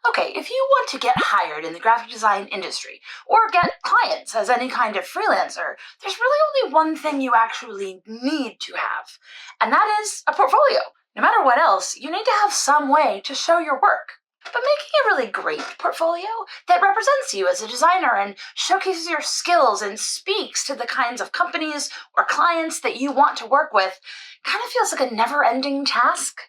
Okay, if you want to get hired in the graphic design industry or get clients as any kind of freelancer, there's really only one thing you actually need to have, and that is a portfolio. No matter what else, you need to have some way to show your work. But making a really great portfolio that represents you as a designer and showcases your skills and speaks to the kinds of companies or clients that you want to work with kind of feels like a never-ending task.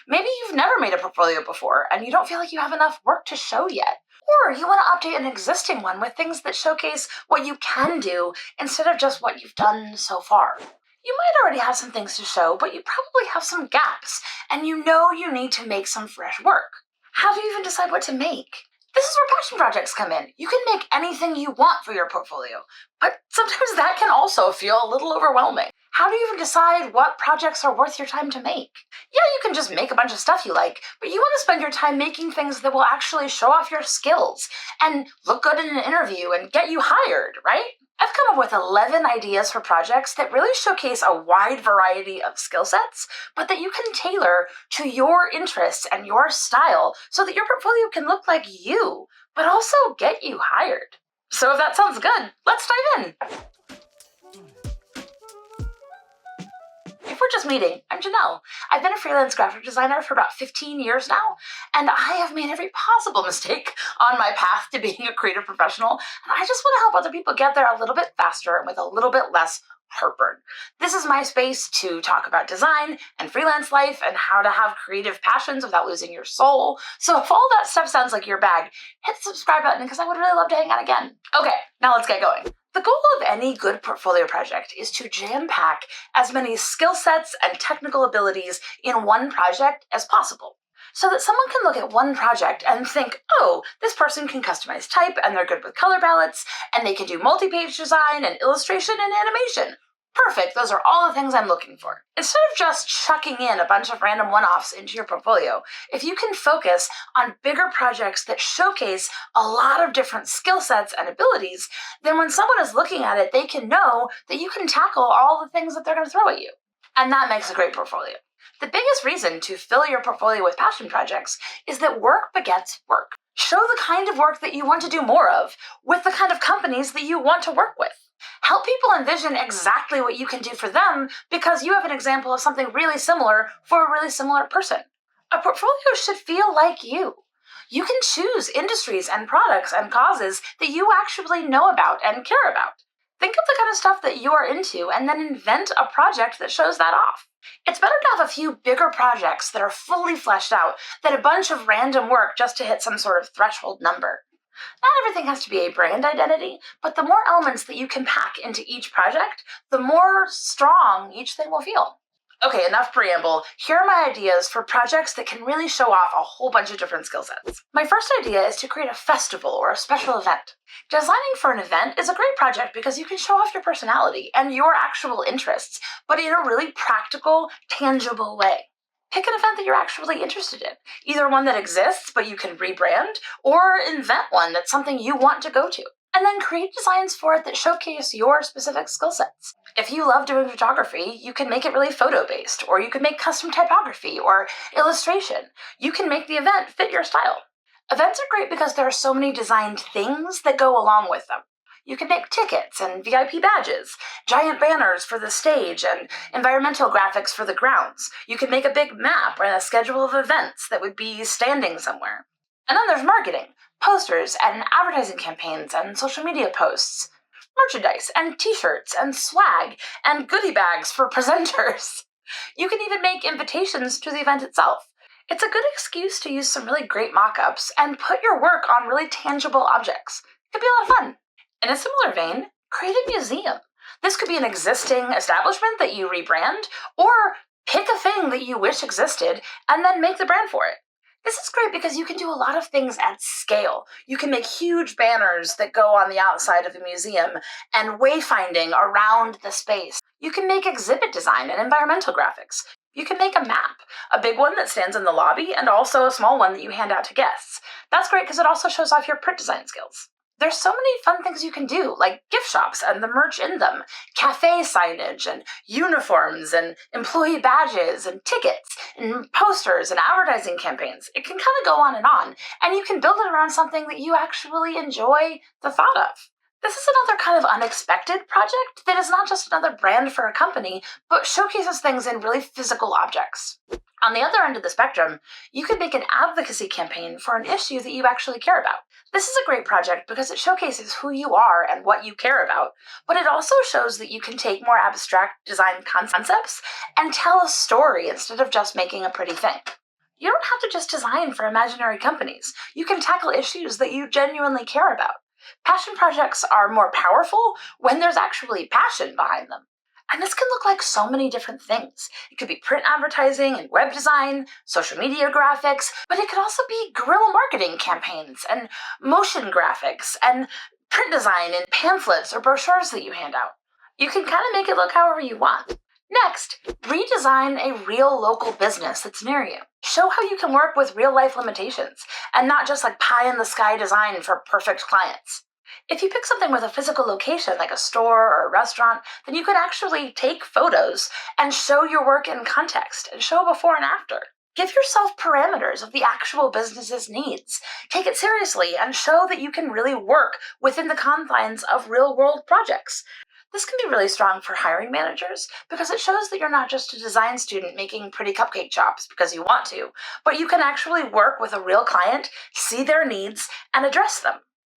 Maybe you've never made a portfolio before and you don't feel like you have enough work to show yet. Or you want to update an existing one with things that showcase what you can do instead of just what you've done so far. You might already have some things to show, but you probably have some gaps, and you know you need to make some fresh work. How do you even decide what to make? This is where passion projects come in. You can make anything you want for your portfolio, but sometimes that can also feel a little overwhelming. How do you even decide what projects are worth your time to make? Yeah, you can just make a bunch of stuff you like, but you want to spend your time making things that will actually show off your skills and look good in an interview and get you hired, right? I've come up with 11 ideas for projects that really showcase a wide variety of skill sets, but that you can tailor to your interests and your style so that your portfolio can look like you, but also get you hired. So if that sounds good, let's dive in. If we're just meeting, I'm Janelle. I've been a freelance graphic designer for about 15 years now, and I have made every possible mistake on my path to being a creative professional, and I just want to help other people get there a little bit faster and with a little bit less heartburn. This is my space to talk about design and freelance life and how to have creative passions without losing your soul. So if all that stuff sounds like your bag, hit the subscribe button because I would really love to hang out again. Okay, now let's get going. The goal of any good portfolio project is to jam-pack as many skill sets and technical abilities in one project as possible, so that someone can look at one project and think, oh, this person can customize type and they're good with color palettes, and they can do multi-page design and illustration and animation. Perfect, those are all the things I'm looking for. Instead of just chucking in a bunch of random one-offs into your portfolio, if you can focus on bigger projects that showcase a lot of different skill sets and abilities, then when someone is looking at it, they can know that you can tackle all the things that they're going to throw at you. And that makes a great portfolio. The biggest reason to fill your portfolio with passion projects is that work begets work. Show the kind of work that you want to do more of with the kind of companies that you want to work with. Help people envision exactly what you can do for them because you have an example of something really similar for a really similar person. A portfolio should feel like you. You can choose industries and products and causes that you actually know about and care about. Think of the kind of stuff that you are into and then invent a project that shows that off. It's better to have a few bigger projects that are fully fleshed out than a bunch of random work just to hit some sort of threshold number. Not everything has to be a brand identity, but the more elements that you can pack into each project, the more strong each thing will feel. Okay, enough preamble. Here are my ideas for projects that can really show off a whole bunch of different skill sets. My first idea is to create a festival or a special event. Designing for an event is a great project because you can show off your personality and your actual interests, but in a really practical, tangible way. Pick an event that you're actually interested in, either one that exists but you can rebrand, or invent one that's something you want to go to. And then create designs for it that showcase your specific skill sets. If you love doing photography, you can make it really photo-based, or you can make custom typography or illustration. You can make the event fit your style. Events are great because there are so many designed things that go along with them. You can make tickets and VIP badges, giant banners for the stage, and environmental graphics for the grounds. You can make a big map and a schedule of events that would be standing somewhere. And then there's marketing, posters and advertising campaigns and social media posts, merchandise and t-shirts and swag and goodie bags for presenters. You can even make invitations to the event itself. It's a good excuse to use some really great mock-ups and put your work on really tangible objects. It could be a lot of fun. In a similar vein, create a museum. This could be an existing establishment that you rebrand, or pick a thing that you wish existed and then make the brand for it. This is great because you can do a lot of things at scale. You can make huge banners that go on the outside of the museum and wayfinding around the space. You can make exhibit design and environmental graphics. You can make a map, a big one that stands in the lobby and also a small one that you hand out to guests. That's great because it also shows off your print design skills. There's so many fun things you can do, like gift shops and the merch in them, cafe signage and uniforms and employee badges and tickets and posters and advertising campaigns. It can kind of go on, and you can build it around something that you actually enjoy the thought of. This is another kind of unexpected project that is not just another brand for a company, but showcases things in really physical objects. On the other end of the spectrum, you could make an advocacy campaign for an issue that you actually care about. This is a great project because it showcases who you are and what you care about, but it also shows that you can take more abstract design concepts and tell a story instead of just making a pretty thing. You don't have to just design for imaginary companies. You can tackle issues that you genuinely care about. Passion projects are more powerful when there's actually passion behind them. And this can look like so many different things. It could be print advertising and web design, social media graphics, but it could also be guerrilla marketing campaigns and motion graphics and print design and pamphlets or brochures that you hand out. You can kind of make it look however you want. Next, redesign a real local business that's near you. Show how you can work with real life limitations and not just like pie in the sky design for perfect clients. If you pick something with a physical location, like a store or a restaurant, then you can actually take photos and show your work in context and show before and after. Give yourself parameters of the actual business's needs. Take it seriously and show that you can really work within the confines of real-world projects. This can be really strong for hiring managers because it shows that you're not just a design student making pretty cupcake shops because you want to, but you can actually work with a real client, see their needs, and address them.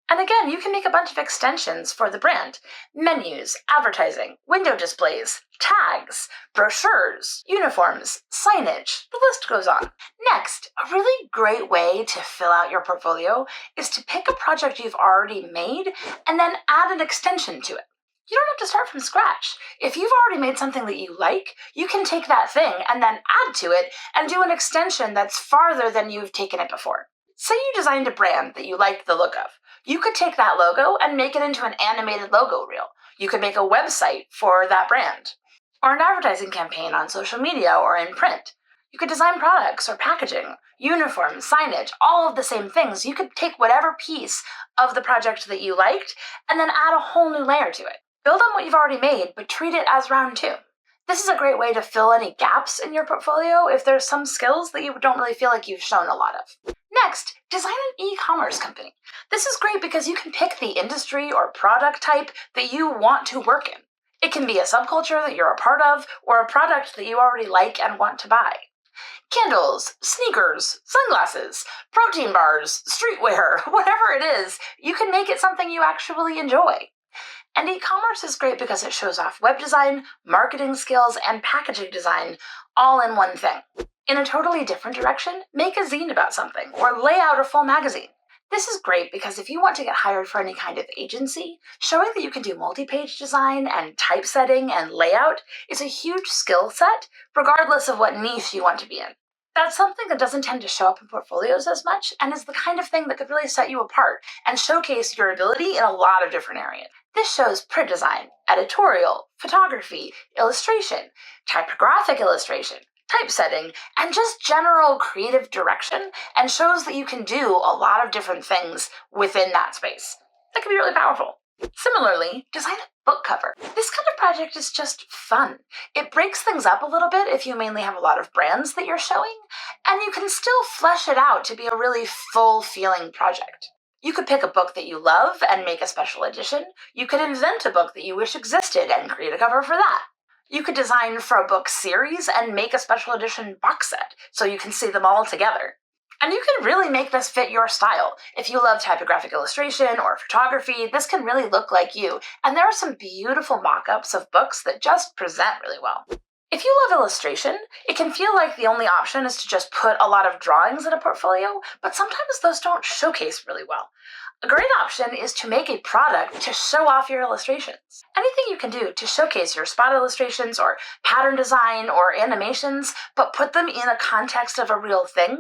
And again, you can make a bunch of extensions for the brand. Menus, advertising, window displays, tags, brochures, uniforms, signage, the list goes on. Next, a really great way to fill out your portfolio is to pick a project you've already made and then add an extension to it. You don't have to start from scratch. If you've already made something that you like, you can take that thing and then add to it and do an extension that's farther than you've taken it before. Say you designed a brand that you liked the look of. You could take that logo and make it into an animated logo reel. You could make a website for that brand, or an advertising campaign on social media or in print. You could design products or packaging, uniforms, signage, all of the same things. You could take whatever piece of the project that you liked and then add a whole new layer to it. Build on what you've already made, but treat it as round two. This is a great way to fill any gaps in your portfolio if there's some skills that you don't really feel like you've shown a lot of. Next, design an e-commerce company. This is great because you can pick the industry or product type that you want to work in. It can be a subculture that you're a part of or a product that you already like and want to buy. Candles, sneakers, sunglasses, protein bars, streetwear, whatever it is, you can make it something you actually enjoy. And e-commerce is great because it shows off web design, marketing skills, and packaging design all in one thing. In a totally different direction, make a zine about something or lay out a full magazine. This is great because if you want to get hired for any kind of agency, showing that you can do multi-page design and typesetting and layout is a huge skill set, regardless of what niche you want to be in. That's something that doesn't tend to show up in portfolios as much and is the kind of thing that could really set you apart and showcase your ability in a lot of different areas. This shows print design, editorial, photography, illustration, typographic illustration, typesetting, and just general creative direction, and shows that you can do a lot of different things within that space. That can be really powerful. Similarly, design a book cover. This kind of project is just fun. It breaks things up a little bit if you mainly have a lot of brands that you're showing, and you can still flesh it out to be a really full-feeling project. You could pick a book that you love and make a special edition. You could invent a book that you wish existed and create a cover for that. You could design for a book series and make a special edition box set so you can see them all together. And you can really make this fit your style. If you love typographic illustration or photography, this can really look like you. And there are some beautiful mock-ups of books that just present really well. If you love illustration, it can feel like the only option is to just put a lot of drawings in a portfolio, but sometimes those don't showcase really well. A great option is to make a product to show off your illustrations. Anything you can do to showcase your spot illustrations or pattern design or animations, but put them in a context of a real thing,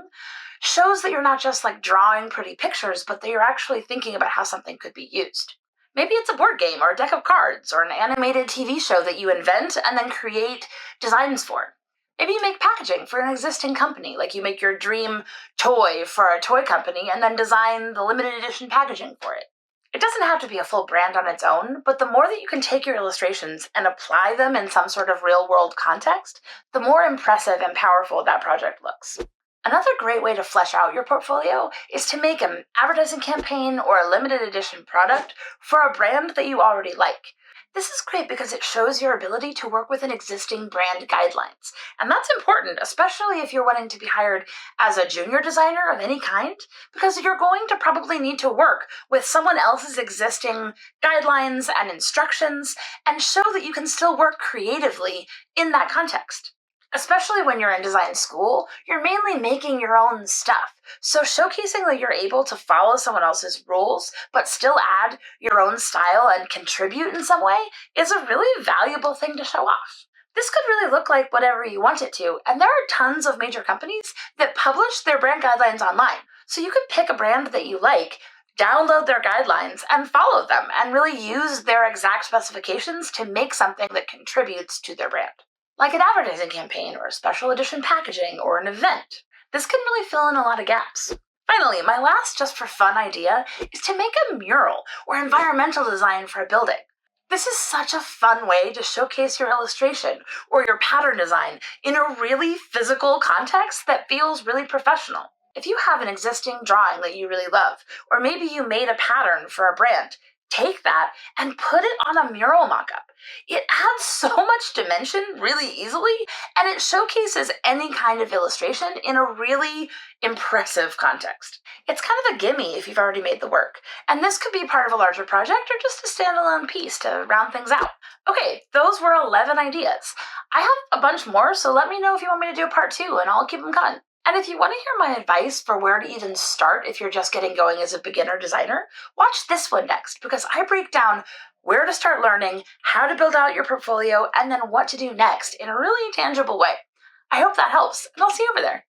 shows that you're not just like drawing pretty pictures, but that you're actually thinking about how something could be used. Maybe it's a board game or a deck of cards or an animated TV show that you invent and then create designs for. Maybe you make packaging for an existing company, like you make your dream toy for a toy company and then design the limited edition packaging for it. It doesn't have to be a full brand on its own, but the more that you can take your illustrations and apply them in some sort of real world context, the more impressive and powerful that project looks. Another great way to flesh out your portfolio is to make an advertising campaign or a limited edition product for a brand that you already like. This is great because it shows your ability to work within existing brand guidelines. And that's important, especially if you're wanting to be hired as a junior designer of any kind, because you're going to probably need to work with someone else's existing guidelines and instructions and show that you can still work creatively in that context. Especially when you're in design school, you're mainly making your own stuff. So showcasing that you're able to follow someone else's rules, but still add your own style and contribute in some way is a really valuable thing to show off. This could really look like whatever you want it to, and there are tons of major companies that publish their brand guidelines online. So you can pick a brand that you like, download their guidelines, and follow them, and really use their exact specifications to make something that contributes to their brand, like an advertising campaign or a special edition packaging or an event. This can really fill in a lot of gaps. Finally, my last just for fun idea is to make a mural or environmental design for a building. This is such a fun way to showcase your illustration or your pattern design in a really physical context that feels really professional. If you have an existing drawing that you really love, or maybe you made a pattern for a brand, take that and put it on a mural mockup. It adds so much dimension really easily, and it showcases any kind of illustration in a really impressive context. It's kind of a gimme if you've already made the work, and this could be part of a larger project or just a standalone piece to round things out. Okay, those were 11 ideas. I have a bunch more, so let me know if you want me to do a part 2, and I'll keep them coming. And if you want to hear my advice for where to even start if you're just getting going as a beginner designer, watch this one next, because I break down where to start learning, how to build out your portfolio, and then what to do next in a really tangible way. I hope that helps, and I'll see you over there.